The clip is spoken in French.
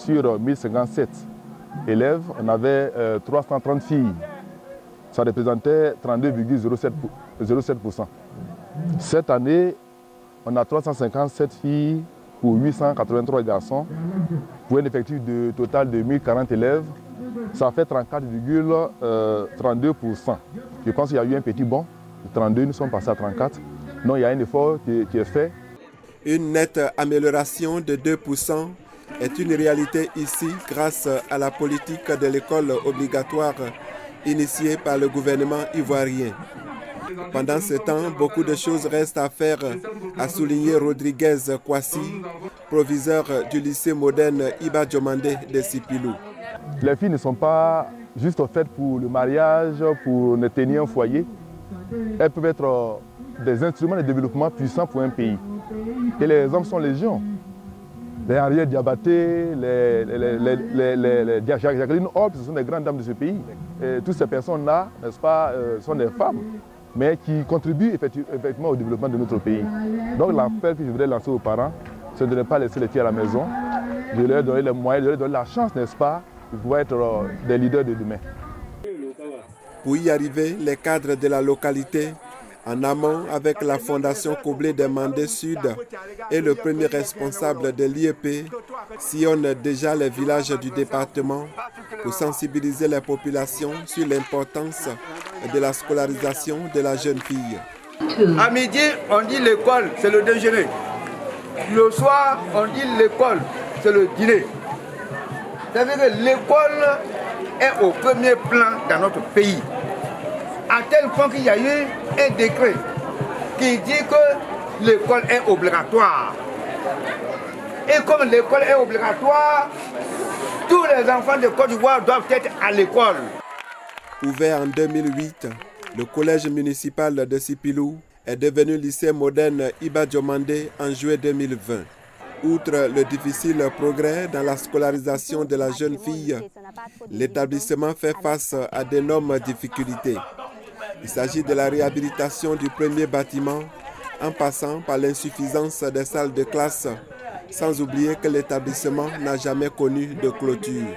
sur 1057 élèves, on avait 330 filles. Ça représentait 32,07%. Cette année, on a 357 filles pour 883 garçons, pour un effectif total de 1040 élèves. Ça fait 34,32%. Je pense qu'il y a eu un petit bond. De 32, nous sommes passés à 34. Donc il y a un effort qui est fait. Une nette amélioration de 2% est une réalité ici grâce à la politique de l'école obligatoire initiée par le gouvernement ivoirien. Pendant ce temps, beaucoup de choses restent à faire, a souligné Rodriguez Kwasi, proviseur du lycée moderne Iba Diomandé de Sipilou. Les filles ne sont pas juste faites pour le mariage, pour ne tenir un foyer. Elles peuvent être des instruments de développement puissants pour un pays. Et les hommes sont légion. Les Henriette Diabaté, les Jacqueline Hobbes, ce sont des grandes dames de ce pays. Et toutes ces personnes-là, n'est-ce pas, sont des femmes, mais qui contribuent effectivement au développement de notre pays. Donc l'appel que je voudrais lancer aux parents, c'est de ne pas laisser les filles à la maison, de leur donner les moyens, de leur donner la chance, n'est-ce pas, de pouvoir être des leaders de demain. Pour y arriver, les cadres de la localité, en amont avec la Fondation Koblé des Mandés Sud et le premier responsable de l'IEP, sillonnent déjà les villages du département pour sensibiliser les populations sur l'importance de la scolarisation de la jeune fille. À midi, on dit l'école, c'est le déjeuner. Le soir, on dit l'école, c'est le dîner. C'est-à-dire que l'école est au premier plan dans notre pays. À tel point qu'il y a eu un décret qui dit que l'école est obligatoire. Et comme l'école est obligatoire, tous les enfants de Côte d'Ivoire doivent être à l'école. Ouvert en 2008, le collège municipal de Sipilou est devenu lycée moderne Iba Diomandé en juillet 2020. Outre le difficile progrès dans la scolarisation de la jeune fille, l'établissement fait face à d'énormes difficultés. Il s'agit de la réhabilitation du premier bâtiment, en passant par l'insuffisance des salles de classe, sans oublier que l'établissement n'a jamais connu de clôture.